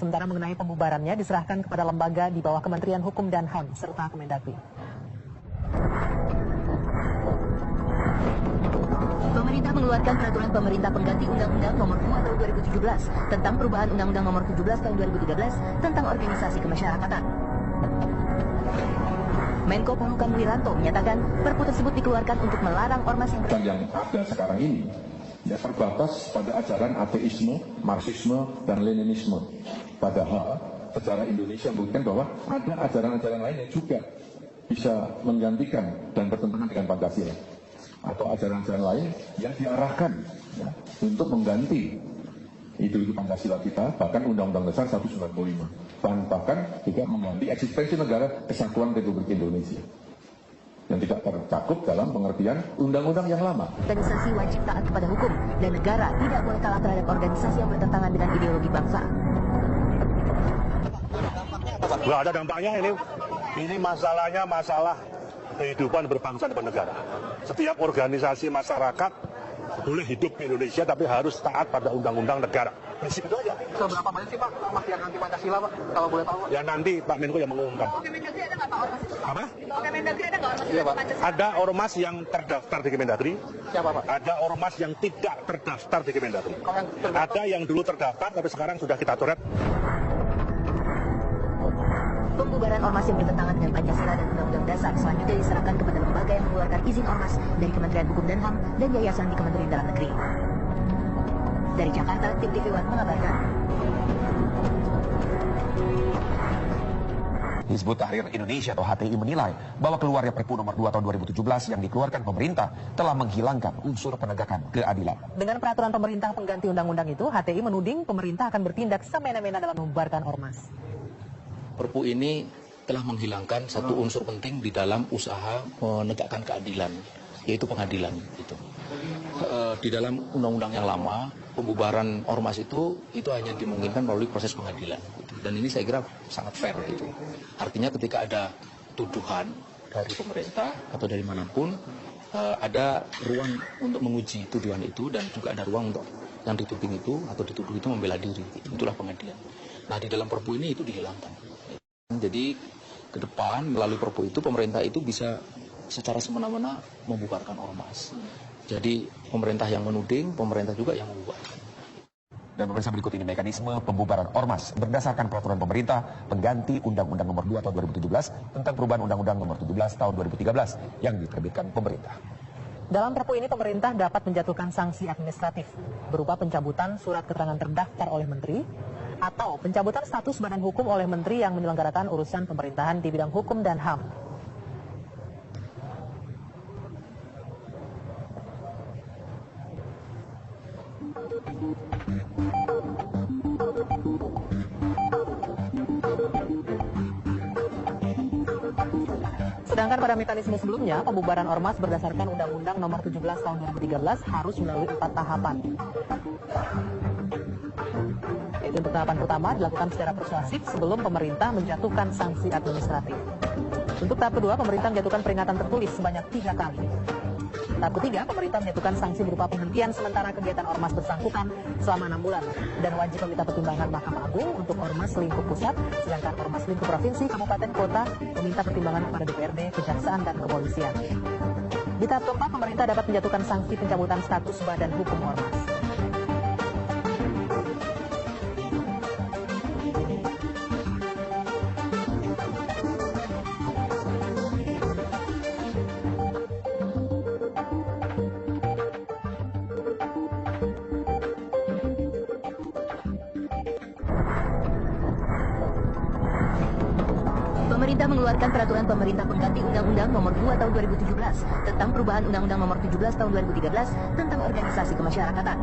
Sementara mengenai pembubarannya diserahkan kepada lembaga di bawah Kementerian Hukum dan HAM serta Kemendagri. Pemerintah mengeluarkan peraturan pemerintah pengganti Undang-Undang Nomor 2 Tahun 2017 tentang perubahan Undang-Undang Nomor 17 Tahun 2013 tentang organisasi kemasyarakatan. Menko Polhukam Wiranto menyatakan Perpu tersebut dikeluarkan untuk melarang ormas yang ada sekarang ini ya terbatas pada ajaran ateisme, marxisme, dan leninisme. Padahal sejarah Indonesia membuktikan bahwa ada ajaran-ajaran lain yang juga bisa menggantikan dan bertentangan dengan Pancasila, atau ajaran-ajaran lain yang diarahkan ya, untuk mengganti ideologi Pancasila kita, bahkan Undang-Undang Dasar 195, bahkan juga mengganti eksistensi negara kesatuan Republik Indonesia yang tidak tercakup dalam pengertian undang-undang yang lama. Organisasi wajib taat kepada hukum dan negara tidak boleh kalah terhadap organisasi yang bertentangan dengan ideologi bangsa. Nggak ada dampaknya ini masalahnya masalah kehidupan berbangsa dan bernegara. Setiap organisasi masyarakat boleh hidup di Indonesia tapi harus taat pada undang-undang negara. Prinsip itu aja. Seberapa banyak sih Pak ormas yang anti Pancasila Pak? Kalau boleh tahu Pak? Ya nanti Pak Menko yang mengumumkan. Kemendagri ada nggak Pak ormas? Apa? Kemendagri ada nggak ormas Iya, Pak. Pancasila? Ada ormas yang terdaftar di Kemendagri. Siapa Pak? Ada ormas yang tidak terdaftar di Kemendagri. Kalau yang terdaftar? Ada yang dulu terdaftar tapi sekarang sudah kita coret. Pembubaran ormas yang bertentangan dengan Pancasila dan Undang-Undang Dasar selanjutnya diserahkan kepada lembaga yang mengeluarkan izin ormas dari Kementerian Hukum dan HAM dan yayasan di Kementerian Dalam Negeri. Dari Jakarta, Tim TV One mengabarkan. Hizbut Tahrir Indonesia atau HTI menilai bahwa keluarnya Perpu nomor 2 tahun 2017 yang dikeluarkan pemerintah telah menghilangkan unsur penegakan keadilan. Dengan peraturan pemerintah pengganti undang-undang itu, HTI menuding pemerintah akan bertindak semena-mena dalam membubarkan ormas. Perpu ini telah menghilangkan satu unsur penting di dalam usaha menegakkan keadilan, yaitu pengadilan. Gitu. Di dalam undang-undang yang lama, pembubaran ormas itu hanya dimungkinkan melalui proses pengadilan. Gitu. Dan ini saya kira sangat fair. Gitu. Artinya ketika ada tuduhan dari pemerintah atau dari manapun, ada ruang untuk menguji tuduhan itu dan juga ada ruang untuk yang dituding itu atau dituduh itu membela diri. Itulah pengadilan. Nah di dalam Perpu ini itu dihilangkan. Jadi ke depan melalui Perpu itu pemerintah itu bisa secara semena-mena membubarkan ormas. Jadi pemerintah yang menuding, pemerintah juga yang membubarkan. Dan pemirsa, berikut ini mekanisme pembubaran ormas berdasarkan peraturan pemerintah pengganti Undang-Undang Nomor 2 Tahun 2017 tentang perubahan Undang-Undang Nomor 17 Tahun 2013 yang diterbitkan pemerintah. Dalam Perpu ini pemerintah dapat menjatuhkan sanksi administratif berupa pencabutan surat keterangan terdaftar oleh menteri atau pencabutan status badan hukum oleh menteri yang menyelenggarakan urusan pemerintahan di bidang hukum dan HAM. Sedangkan pada mekanisme sebelumnya, pembubaran ormas berdasarkan Undang-Undang Nomor 17 Tahun 2013 harus melalui 4 tahapan. Yaitu untuk tahapan pertama dilakukan secara persuasif sebelum pemerintah menjatuhkan sanksi administratif. Untuk tahap kedua, pemerintah menjatuhkan peringatan tertulis sebanyak 3 kali. Tahap ketiga, pemerintah menjatuhkan sanksi berupa penghentian sementara kegiatan ormas bersangkutan selama 6 bulan dan wajib meminta pertimbangan Mahkamah Agung untuk ormas lingkup pusat, sedangkan ormas lingkup provinsi, kabupaten, kota meminta pertimbangan kepada DPRD, Kejaksaan, dan Kepolisian. Di tahap keempat, pemerintah dapat menjatuhkan sanksi pencabutan status badan hukum ormas. Pemerintah mengeluarkan peraturan pemerintah pengganti Undang-Undang Nomor 2 Tahun 2017 tentang perubahan Undang-Undang Nomor 17 Tahun 2013 tentang organisasi kemasyarakatan.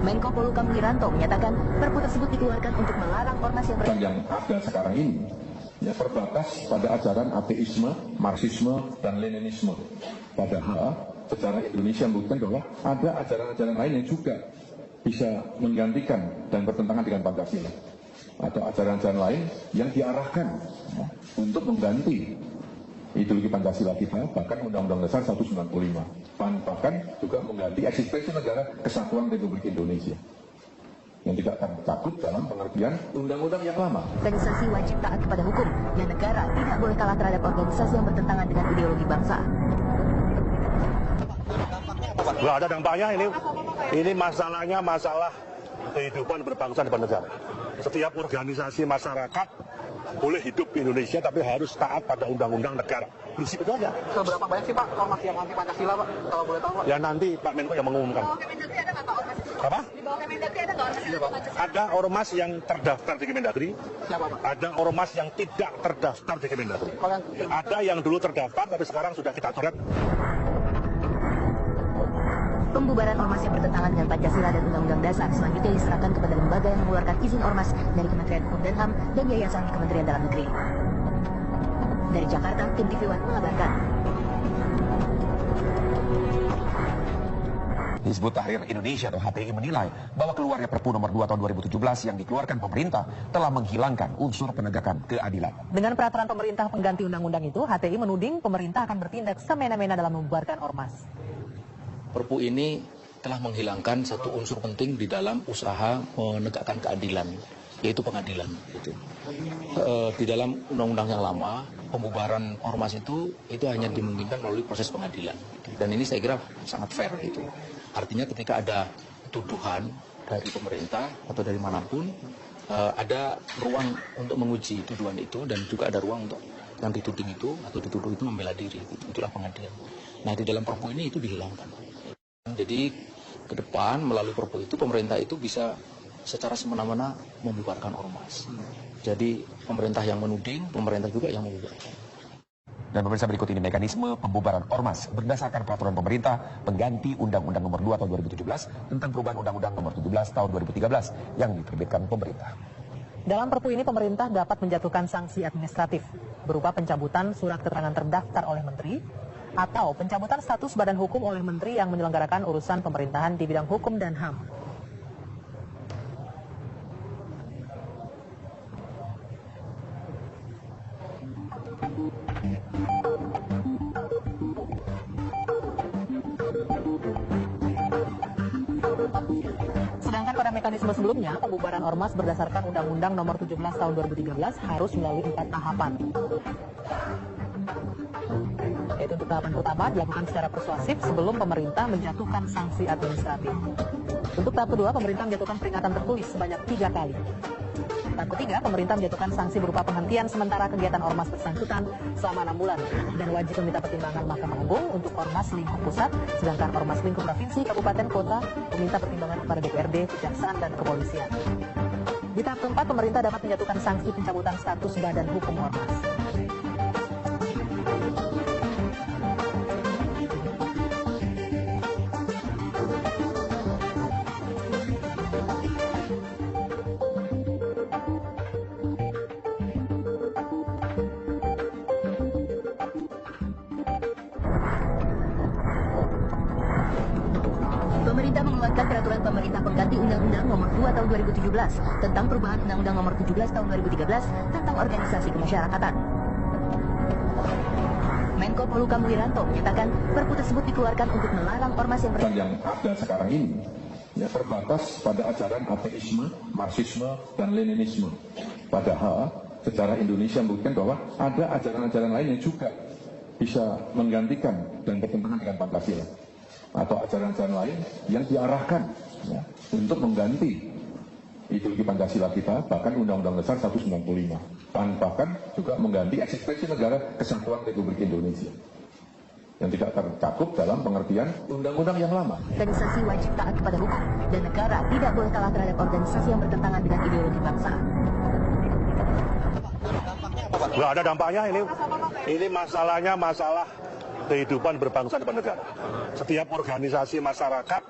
Menko Polhukam Wiranto menyatakan Perpu tersebut dikeluarkan untuk melarang ormas yang ada sekarang ini ya terbatas pada ajaran ateisme, marxisme, dan leninisme. Padahal sejarah Indonesia membuktikan bahwa ada ajaran-ajaran lain yang juga bisa menggantikan dan bertentangan dengan Pancasila, atau ajaran-ajaran lain yang diarahkan ya, untuk mengganti ideologi Pancasila kita, bahkan Undang-Undang Dasar 195, bahkan juga mengganti eksistensi negara kesatuan Republik Indonesia yang tidak tercakup dalam pengertian undang-undang yang lama. Organisasi wajib taat kepada hukum dan negara tidak boleh kalah terhadap organisasi yang bertentangan dengan ideologi bangsa. Nggak ada dampaknya ini masalahnya masalah kehidupan berbangsa dan bernegara. Setiap organisasi masyarakat boleh hidup di Indonesia tapi harus taat pada undang-undang negara. Prinsip itu aja. Seberapa banyak sih Pak ormas yang anti Pancasila Pak? Kalau boleh tahu Pak. Ya nanti Pak Menko yang mengumumkan. Di bawah Kemendagri ada nggak Pak ormas? Apa? Di bawah Kemendagri ada nggak ormas yang anti Pancasila? Ada ormas yang terdaftar di Kemendagri. Siapa Pak? Ada ormas yang tidak terdaftar di Kemendagri. Kalau yang Ada yang dulu terdaftar tapi sekarang sudah kita coret. Pembubaran ormas yang bertentangan dengan Pancasila dan Undang-Undang Dasar selanjutnya diserahkan kepada lembaga yang mengeluarkan izin ormas dari Kementerian Hukum dan HAM dan yayasan di Kementerian Dalam Negeri. Dari Jakarta, Tim TV One mengabarkan. Hizbut Tahrir Indonesia atau HTI menilai bahwa keluarnya Perpu nomor 2 tahun 2017 yang dikeluarkan pemerintah telah menghilangkan unsur penegakan keadilan. Dengan peraturan pemerintah pengganti undang-undang itu, HTI menuding pemerintah akan bertindak semena-mena dalam membubarkan ormas. Perpu ini telah menghilangkan satu unsur penting di dalam usaha menegakkan keadilan, yaitu pengadilan. Di dalam undang-undang yang lama, pembubaran ormas itu hanya dimungkinkan melalui proses pengadilan. Dan ini saya kira sangat fair. Artinya ketika ada tuduhan dari pemerintah atau dari manapun, ada ruang untuk menguji tuduhan itu dan juga ada ruang untuk yang dituding itu atau dituduh itu membela diri. Itulah pengadilan. Nah, di dalam Perpu ini itu dihilangkan. Jadi ke depan melalui Perpu itu pemerintah itu bisa secara semena-mena membubarkan ormas. Jadi pemerintah yang menuding, pemerintah juga yang membubarkan. Dan pemirsa, berikut ini mekanisme pembubaran ormas berdasarkan peraturan pemerintah pengganti Undang-Undang nomor 2 tahun 2017 tentang perubahan Undang-Undang nomor 17 tahun 2013 yang diterbitkan pemerintah. Dalam Perpu ini pemerintah dapat menjatuhkan sanksi administratif berupa pencabutan surat keterangan terdaftar oleh menteri atau pencabutan status badan hukum oleh menteri yang menyelenggarakan urusan pemerintahan di bidang hukum dan HAM. Sedangkan pada mekanisme sebelumnya, pembubaran ormas berdasarkan Undang-Undang nomor 17 tahun 2013 harus melalui 4 tahapan. Yaitu untuk tahapan pertama dilakukan secara persuasif sebelum pemerintah menjatuhkan sanksi administratif. Untuk tahap kedua, pemerintah menjatuhkan peringatan tertulis sebanyak 3 kali. Tahap ketiga, pemerintah menjatuhkan sanksi berupa penghentian sementara kegiatan ormas bersangkutan selama 6 bulan dan wajib meminta pertimbangan Mahkamah Agung untuk ormas lingkup pusat, sedangkan ormas lingkup provinsi, kabupaten, kota meminta pertimbangan kepada DPRD, kejaksaan, dan kepolisian. Di tahap keempat, pemerintah dapat menjatuhkan sanksi pencabutan status badan hukum ormas. Pemerintah mengeluarkan peraturan pemerintah pengganti Undang-Undang nomor 2 tahun 2017 tentang perubahan Undang-Undang nomor 17 tahun 2013 tentang organisasi kemasyarakatan. Menko Polhukam Wiranto menyatakan Perpu tersebut dikeluarkan untuk melarang ormas Yang ada sekarang ini terbatas pada ajaran ateisme, marxisme, dan leninisme. Padahal secara Indonesia membuktikan bahwa ada ajaran-ajaran lain yang juga bisa menggantikan dan bertentangan dengan Pancasila. Atau ajaran-ajaran lain yang diarahkan untuk mengganti ideologi Pancasila kita, bahkan Undang-Undang Dasar 195, dan bahkan juga mengganti eksistensi negara kesatuan Republik Indonesia yang tidak tercakup dalam pengertian undang-undang yang lama. Organisasi wajib taat kepada hukum dan negara tidak boleh kalah terhadap organisasi yang bertentangan dengan ideologi bangsa. Nggak ada dampaknya ini masalahnya masalah kehidupan berbangsa dan bernegara. Setiap organisasi masyarakat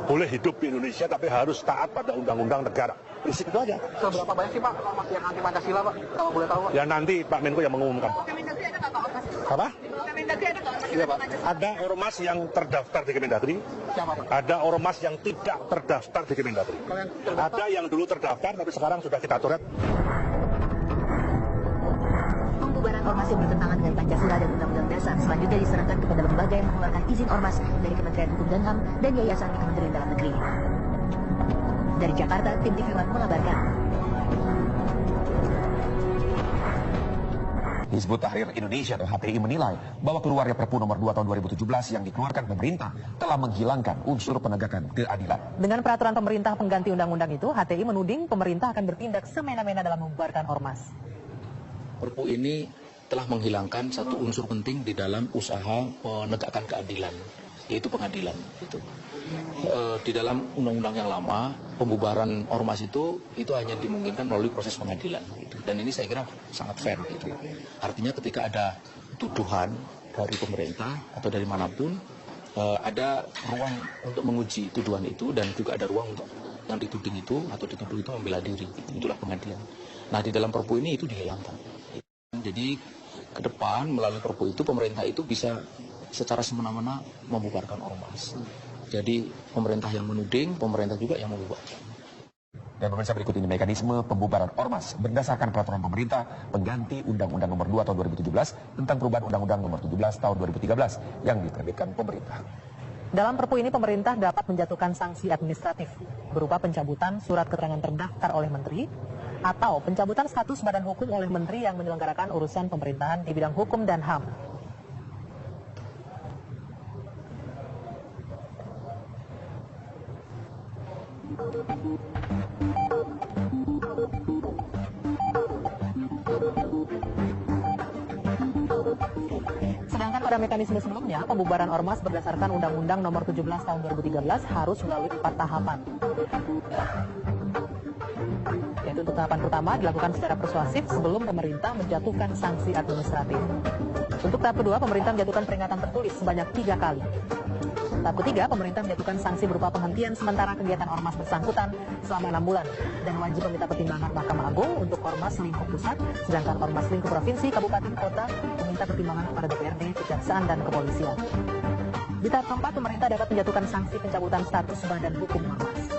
boleh hidup di Indonesia tapi harus taat pada undang-undang negara. Prinsip itu aja. Seberapa banyak sih Pak ormas yang anti Pancasila Pak? Kalau boleh tahu Pak. Ya nanti Pak Menko yang mengumumkan. Di bawah Kemendagri ada nggak Pak ormas? Apa? Di bawah Kemendagri ada nggak ormas yang Iya, anti Pak. Pancasila? Ada ormas yang terdaftar di Kemendagri. Siapa Pak? Ada ormas yang tidak terdaftar di Kemendagri. Kalau yang terdaftar? Ada yang dulu terdaftar tapi sekarang sudah kita coret. Pembubaran ormas yang bertentangan dengan Pancasila dan Undang-Undang Dasar selanjutnya diserahkan kepada lembaga yang mengeluarkan izin ormas dari Kementerian Hukum dan HAM dan yayasan di Kementerian Dalam Negeri. Dari Jakarta, tim TV One mengabarkan. Hizbut Tahrir Indonesia atau HTI menilai bahwa keluarnya Perpu nomor 2 tahun 2017 yang dikeluarkan pemerintah telah menghilangkan unsur penegakan keadilan. Dengan peraturan pemerintah pengganti undang-undang itu, HTI menuding pemerintah akan bertindak semena-mena dalam membubarkan ormas. Perpu ini telah menghilangkan satu unsur penting di dalam usaha menegakkan keadilan, yaitu pengadilan. Di dalam undang-undang yang lama, pembubaran ormas itu hanya dimungkinkan melalui proses pengadilan. Dan ini saya kira sangat fair. Artinya ketika ada tuduhan dari pemerintah atau dari manapun, ada ruang untuk menguji tuduhan itu dan juga ada ruang untuk yang dituding itu atau dituduh itu membela diri. Itulah pengadilan. Nah, di dalam Perpu ini itu dihilangkan. Jadi ke depan melalui Perpu itu pemerintah itu bisa secara semena-mena membubarkan ormas. Jadi pemerintah yang menuding, pemerintah juga yang membubarkan. Dan pemirsa, berikut ini mekanisme pembubaran ormas berdasarkan peraturan pemerintah pengganti Undang-Undang nomor 2 tahun 2017 tentang perubahan Undang-Undang nomor 17 tahun 2013 yang diterbitkan pemerintah. Dalam Perpu ini pemerintah dapat menjatuhkan sanksi administratif berupa pencabutan surat keterangan terdaftar oleh menteri atau pencabutan status badan hukum oleh menteri yang menyelenggarakan urusan pemerintahan di bidang hukum dan HAM. Sedangkan pada mekanisme sebelumnya, pembubaran ormas berdasarkan Undang-Undang nomor 17 tahun 2013 harus melalui 4 tahapan. Yaitu untuk tahapan pertama dilakukan secara persuasif sebelum pemerintah menjatuhkan sanksi administratif. Untuk tahap kedua, pemerintah menjatuhkan peringatan tertulis sebanyak 3 kali. Tahap ketiga, pemerintah menjatuhkan sanksi berupa penghentian sementara kegiatan ormas bersangkutan selama 6 bulan dan wajib meminta pertimbangan Mahkamah Agung untuk ormas lingkup pusat, sedangkan ormas lingkup provinsi, kabupaten, kota meminta pertimbangan kepada DPRD, Kejaksaan, dan Kepolisian. Di tahap keempat, pemerintah dapat menjatuhkan sanksi pencabutan status badan hukum ormas.